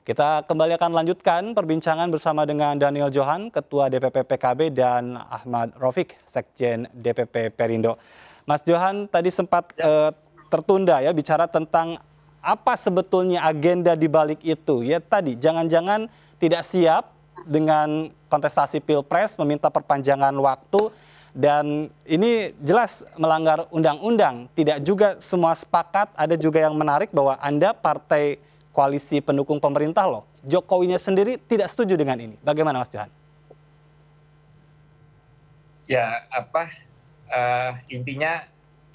Kita kembali akan lanjutkan perbincangan bersama dengan Daniel Johan, Ketua DPP PKB, dan Ahmad Raufik, Sekjen DPP Perindo. Mas Johan tadi sempat tertunda ya bicara tentang apa sebetulnya agenda di balik itu. Ya tadi, jangan-jangan tidak siap dengan kontestasi Pilpres, meminta perpanjangan waktu, dan ini jelas melanggar undang-undang. Tidak juga semua sepakat, ada juga yang menarik bahwa Anda partai koalisi pendukung pemerintah loh. Jokowinya sendiri tidak setuju dengan ini. Bagaimana Mas Johan? Ya, intinya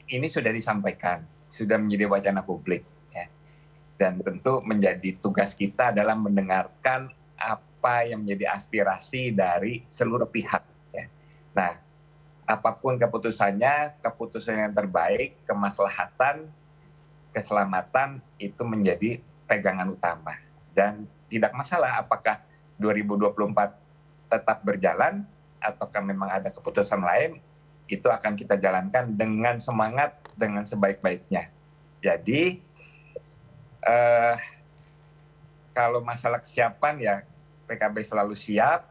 ini sudah disampaikan, sudah menjadi wacana publik, ya. Dan tentu menjadi tugas kita adalah mendengarkan apa yang menjadi aspirasi dari seluruh pihak, ya. Nah, apapun keputusannya, keputusan yang terbaik, kemaslahatan, keselamatan itu menjadi pegangan utama. Dan tidak masalah apakah 2024 tetap berjalan ataukah memang ada keputusan lain, itu akan kita jalankan dengan semangat, dengan sebaik-baiknya. Jadi kalau masalah kesiapan ya PKB selalu siap,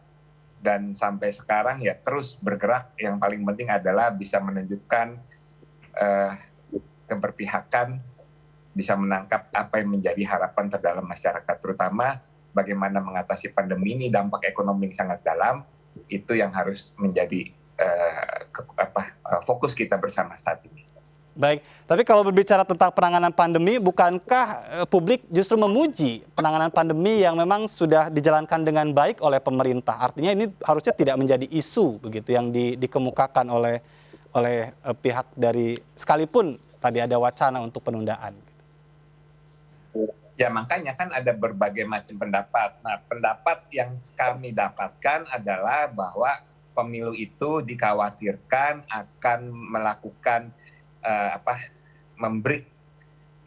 dan sampai sekarang ya terus bergerak. Yang paling penting adalah bisa menunjukkan keberpihakan, bisa menangkap apa yang menjadi harapan terdalam masyarakat, terutama bagaimana mengatasi pandemi ini, dampak ekonomi yang sangat dalam, itu yang harus menjadi fokus kita bersama saat ini. Baik, tapi kalau berbicara tentang penanganan pandemi, bukankah publik justru memuji penanganan pandemi yang memang sudah dijalankan dengan baik oleh pemerintah? Artinya ini harusnya tidak menjadi isu begitu yang dikemukakan oleh pihak dari, sekalipun tadi ada wacana untuk penundaan. Ya makanya kan ada berbagai macam pendapat. Nah, pendapat yang kami dapatkan adalah bahwa pemilu itu dikhawatirkan akan melakukan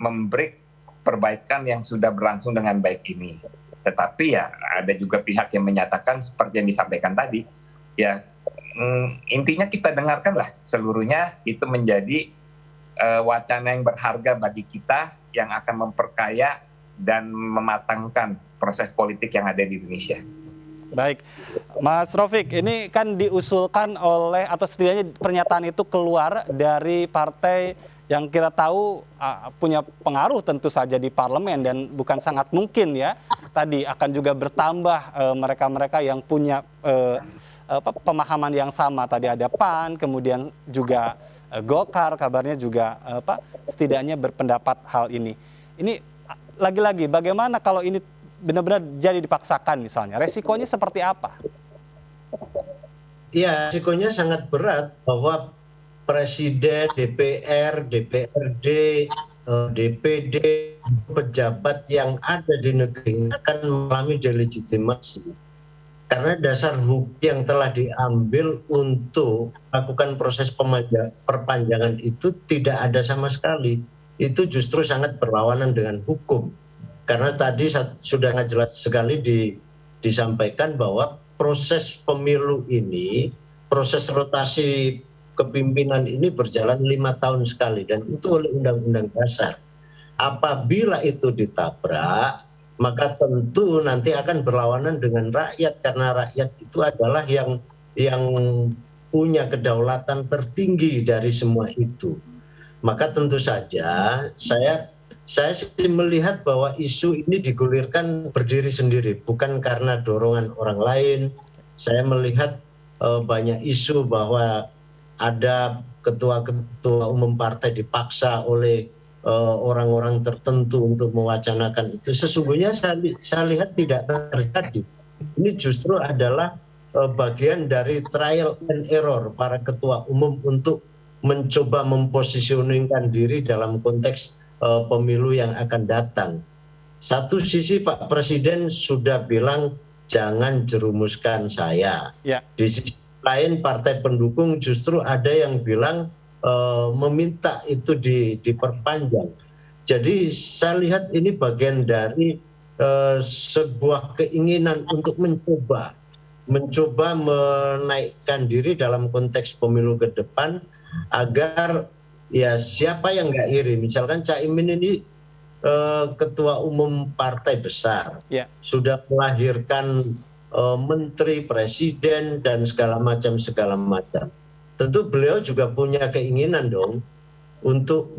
memberi perbaikan yang sudah berlangsung dengan baik ini. Tetapi ya ada juga pihak yang menyatakan seperti yang disampaikan tadi, ya intinya kita dengarkanlah seluruhnya, itu menjadi wacana yang berharga bagi kita yang akan memperkaya dan mematangkan proses politik yang ada di Indonesia. Baik, Mas Raufik, ini kan diusulkan oleh, atau setidaknya pernyataan itu keluar dari partai yang kita tahu punya pengaruh tentu saja di parlemen, dan bukan sangat mungkin ya tadi akan juga bertambah mereka-mereka yang punya pemahaman yang sama. Tadi ada PAN, kemudian juga Golkar, kabarnya juga setidaknya berpendapat hal ini. Ini lagi-lagi bagaimana kalau ini benar-benar jadi dipaksakan misalnya, resikonya seperti apa? Ya, resikonya sangat berat bahwa Presiden, DPR, DPRD, DPD, pejabat yang ada di negeri akan mengalami delegitimasi. Karena dasar hukum yang telah diambil untuk melakukan proses perpanjangan itu tidak ada sama sekali. Itu justru sangat berlawanan dengan hukum. Karena tadi sudah jelas sekali disampaikan bahwa proses pemilu ini, proses rotasi kepimpinan ini berjalan 5 tahun sekali, dan itu oleh Undang-Undang Dasar. Apabila itu ditabrak, maka tentu nanti akan berlawanan dengan rakyat, karena rakyat itu adalah yang punya kedaulatan tertinggi dari semua itu. Maka tentu saja saya sih melihat bahwa isu ini digulirkan berdiri sendiri, bukan karena dorongan orang lain. Saya melihat banyak isu bahwa ada ketua-ketua umum partai dipaksa oleh orang-orang tertentu untuk mewacanakan itu. Sesungguhnya saya lihat tidak terjadi. Ini justru adalah bagian dari trial and error para ketua umum untuk mencoba memposisioningkan diri dalam konteks pemilu yang akan datang. Satu sisi Pak Presiden sudah bilang jangan jerumuskan saya. Ya. Di sisi lain partai pendukung justru ada yang bilang meminta itu diperpanjang. Jadi saya lihat ini bagian dari sebuah keinginan untuk mencoba menaikkan diri dalam konteks pemilu ke depan, agar ya siapa yang nggak iri, misalkan Caimin ini ketua umum partai besar, Ya. sudah melahirkan menteri, presiden, dan segala macam. Tentu beliau juga punya keinginan dong untuk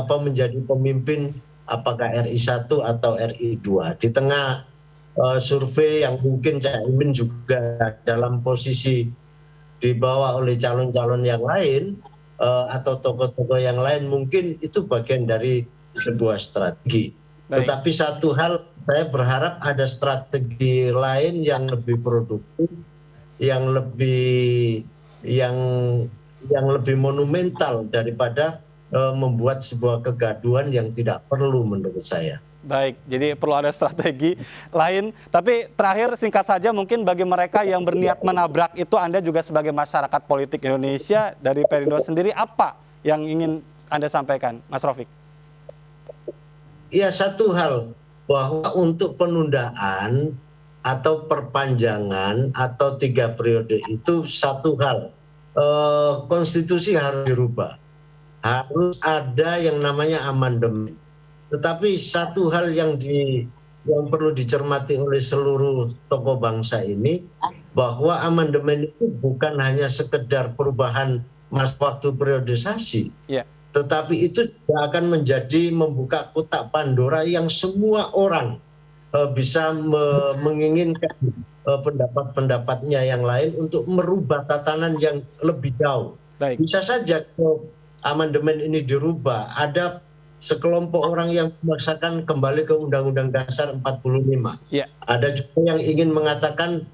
menjadi pemimpin apakah RI 1 atau RI 2. Di tengah survei yang mungkin Caimin juga dalam posisi dibawa oleh calon-calon yang lain atau tokoh-tokoh yang lain, mungkin itu bagian dari sebuah strategi. Baik. Tetapi satu hal, saya berharap ada strategi lain yang lebih produktif, yang lebih monumental daripada membuat sebuah kegaduhan yang tidak perlu menurut saya. Baik, jadi perlu ada strategi lain. Tapi terakhir singkat saja, mungkin bagi mereka yang berniat menabrak itu, Anda juga sebagai masyarakat politik Indonesia dari Perindo sendiri, apa yang ingin Anda sampaikan, Mas Rofik? Ya, satu hal, bahwa untuk penundaan atau perpanjangan atau 3 periode itu satu hal, konstitusi harus dirubah, harus ada yang namanya amandemen. Tetapi satu hal yang perlu dicermati oleh seluruh tokoh bangsa ini, bahwa amandemen itu bukan hanya sekedar perubahan masa waktu periodisasi, tetapi itu juga akan membuka kotak Pandora yang semua orang bisa menginginkan pendapat-pendapatnya yang lain untuk merubah tatanan yang lebih jauh. Baik. Bisa saja kalau amandemen ini dirubah, ada sekelompok orang yang memaksakan kembali ke Undang-Undang Dasar 45. Ada juga yang ingin mengatakan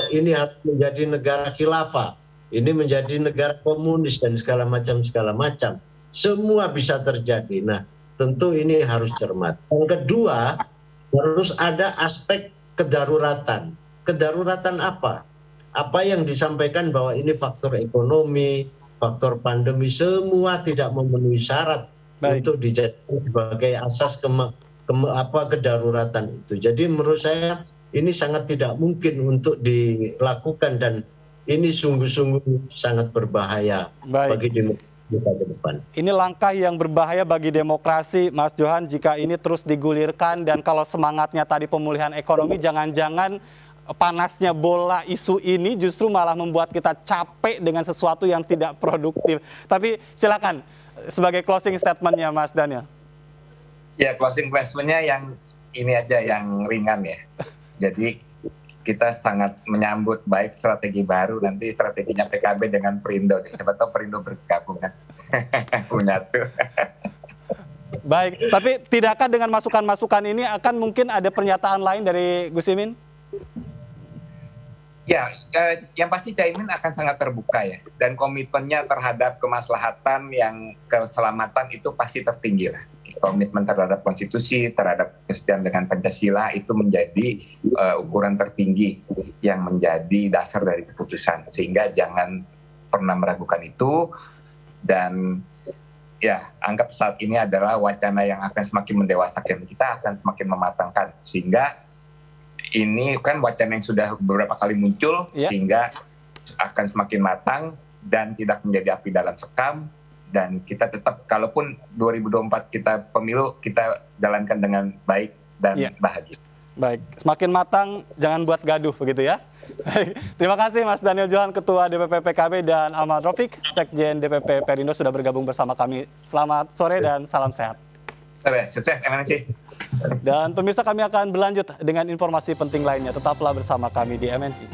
ini harus menjadi negara khilafah, ini menjadi negara komunis dan segala macam. Semua bisa terjadi. Nah, tentu ini harus cermat. Yang kedua, harus ada aspek kedaruratan. Kedaruratan apa? Apa yang disampaikan bahwa ini faktor ekonomi, faktor pandemi, semua tidak memenuhi syarat untuk dijadikan sebagai asas kedaruratan itu. Jadi menurut saya ini sangat tidak mungkin untuk dilakukan, dan ini sungguh-sungguh sangat berbahaya bagi demokrasi kita ke depan. Ini langkah yang berbahaya bagi demokrasi, Mas Johan, jika ini terus digulirkan, dan kalau semangatnya tadi pemulihan ekonomi, jangan-jangan panasnya bola isu ini justru malah membuat kita capek dengan sesuatu yang tidak produktif. Tapi silakan sebagai closing statement-nya Mas Daniel. Ya, closing statement-nya yang ini aja, yang ringan ya. Jadi kita sangat menyambut baik strategi baru, nanti strateginya PKB dengan Perindo. Siapa tahu Perindo bergabung kan. Punya tuh. Baik, tapi tidakkah dengan masukan-masukan ini akan mungkin ada pernyataan lain dari Gus Imin? Ya, yang pasti Caimin akan sangat terbuka ya, dan komitmennya terhadap kemaslahatan yang keselamatan itu pasti tertinggi lah. Komitmen terhadap konstitusi, terhadap kesetiaan dengan Pancasila itu menjadi ukuran tertinggi yang menjadi dasar dari keputusan. Sehingga jangan pernah meragukan itu, dan ya anggap saat ini adalah wacana yang akan semakin mendewasakan kita, akan semakin mematangkan, sehingga ini kan wacana yang sudah beberapa kali muncul, sehingga akan semakin matang dan tidak menjadi api dalam sekam. Dan kita tetap, kalaupun 2024 kita pemilu, kita jalankan dengan baik dan bahagia. Baik, semakin matang, jangan buat gaduh begitu ya. Baik. Terima kasih Mas Daniel Johan, Ketua DPP PKB, dan Ahmad Rofik, Sekjen DPP Perindo, sudah bergabung bersama kami. Selamat sore dan salam sehat. Sukses MNC. Dan pemirsa, kami akan berlanjut dengan informasi penting lainnya. Tetaplah bersama kami di MNC.